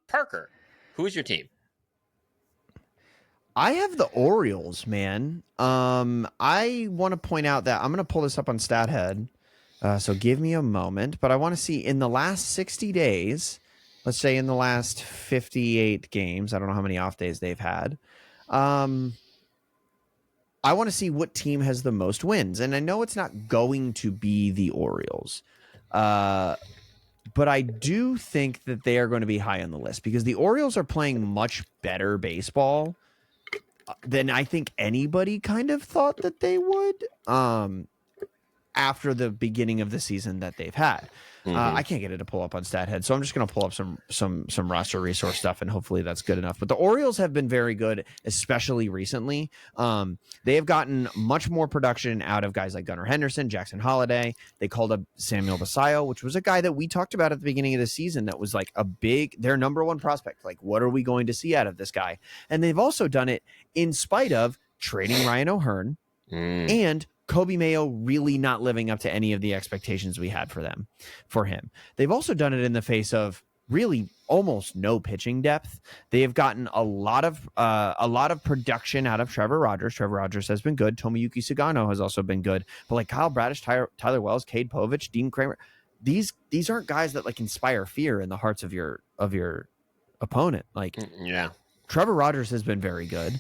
Parker, who is your team? I have the Orioles, man. I want to point out that I'm going to pull this up on StatHead. So give me a moment, but I want to see in the last 60 days, let's say in the last 58 games, I don't know how many off days they've had. I want to see what team has the most wins. And I know it's not going to be the Orioles. But I do think that they are going to be high on the list because the Orioles are playing much better baseball than I think anybody kind of thought that they would after the beginning of the season that they've had. I can't get it to pull up on StatHead, so I'm just going to pull up some roster resource stuff, and hopefully that's good enough. But the Orioles have been very good, especially recently. They have gotten much more production out of guys like Gunnar Henderson, Jackson Holliday. They called up Samuel Basallo, which was a guy that we talked about at the beginning of the season that was like their number one prospect. Like, what are we going to see out of this guy? And they've also done it in spite of trading Ryan O'Hearn and Kobe Mayo really not living up to any of the expectations we had for him. They've also done it in the face of really almost no pitching depth. They have gotten a lot of production out of Trevor Rogers. Trevor Rogers has been good. Tomoyuki Sugano has also been good. But like Kyle Bradish, Tyler Wells, Cade Povich, Dean Kramer, these aren't guys that like inspire fear in the hearts of your opponent. Like, yeah, Trevor Rogers has been very good.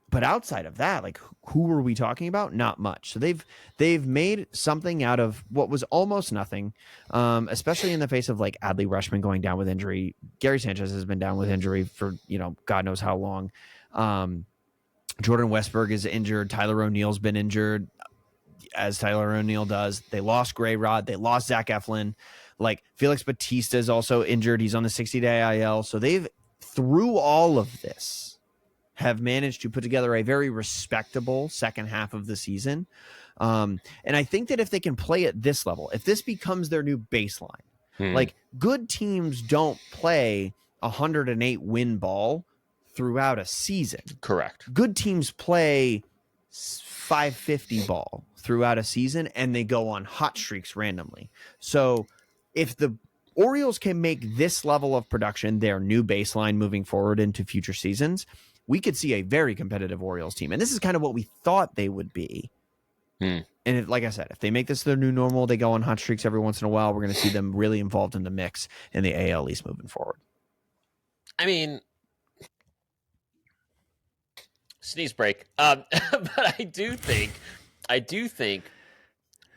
But outside of that, like, who are we talking about? Not much. So they've made something out of what was almost nothing, especially in the face of like Adley Rutschman going down with injury. Gary Sanchez has been down with injury for God knows how long. Jordan Westberg is injured. Tyler O'Neill's been injured, as Tyler O'Neill does. They lost Gray Rod. They lost Zach Eflin. Like, Felix Batista is also injured. He's on the 60-day IL. So they've, through all of this, have managed to put together a very respectable second half of the season. And I think that if they can play at this level, if this becomes their new baseline, like, good teams don't play 108 win ball throughout a season. Correct. Good teams play 550 ball throughout a season, and they go on hot streaks randomly. So if the Orioles can make this level of production their new baseline moving forward into future seasons, we could see a very competitive Orioles team. And this is kind of what we thought they would be. And like I said, if they make this their new normal, they go on hot streaks every once in a while, we're going to see them really involved in the mix in the AL East moving forward. I mean, sneeze break. But I do think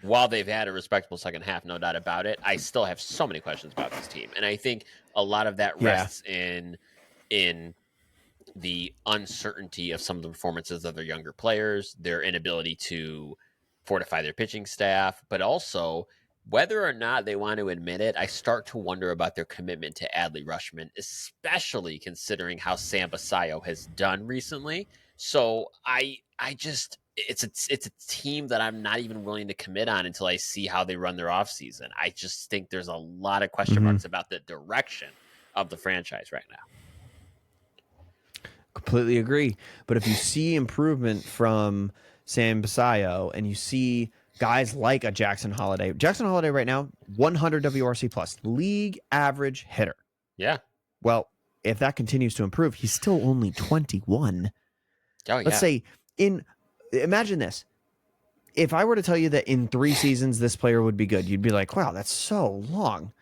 while they've had a respectable second half, no doubt about it, I still have so many questions about this team. And I think a lot of that rests in the uncertainty of some of the performances of their younger players, their inability to fortify their pitching staff, but also whether or not they want to admit it, I start to wonder about their commitment to Adley Rutschman, especially considering how Sam Basallo has done recently. So it's a team that I'm not even willing to commit on until I see how they run their offseason. I just think there's a lot of question marks about the direction of the franchise right now. Completely agree. But if you see improvement from Sam Basallo and you see guys like a Jackson Holliday right now, 100 WRC plus, league average hitter. Yeah. Well, if that continues to improve, he's still only 21. Oh, yeah. Let's say imagine this. If I were to tell you that in 3 seasons this player would be good, you'd be like, wow, that's so long.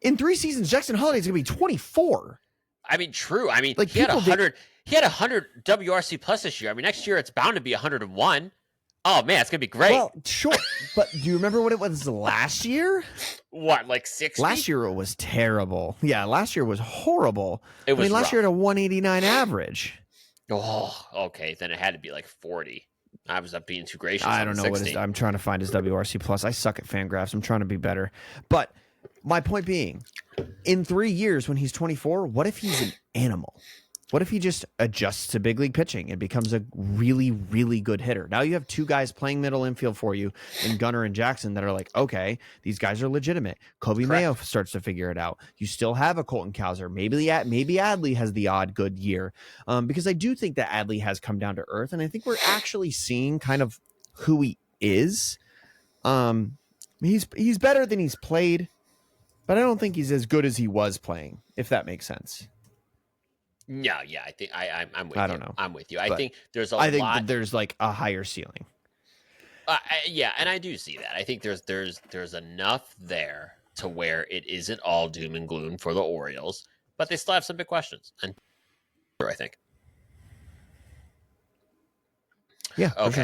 In 3 seasons, Jackson Holliday is going to be 24. I mean, true. I mean, like, he had 100 WRC plus this year. I mean, next year it's bound to be 101. Oh man, it's gonna be great. Well, sure, but do you remember what it was last year? What, like 60? Last year it was terrible. Yeah, last year was horrible. Last year had a 189 average. Oh, okay. Then it had to be like 40. I was up being too gracious. I don't know what I'm trying to find his WRC plus. I suck at Fangraphs. I'm trying to be better. But my point being, in 3 years when he's 24, what if he's an animal? What if he just adjusts to big league pitching and becomes a really, really good hitter? Now you have 2 guys playing middle infield for you in Gunnar and Jackson that are like, okay, these guys are legitimate. Kobe Mayo starts to figure it out. You still have a Colton Cowser. Maybe Adley has the odd good year, because I do think that Adley has come down to earth, and I think we're actually seeing kind of who he is. He's better than he's played. but I don't think he's as good as he was playing, if that makes sense. No, yeah, I think I'm with you. I don't know. I'm with you. I But think there's a I think lot. that there's like a higher ceiling. Yeah, and I do see that. I think there's enough there to where it isn't all doom and gloom for the Orioles, but they still have some big questions. And I think. Yeah, for Okay, sure.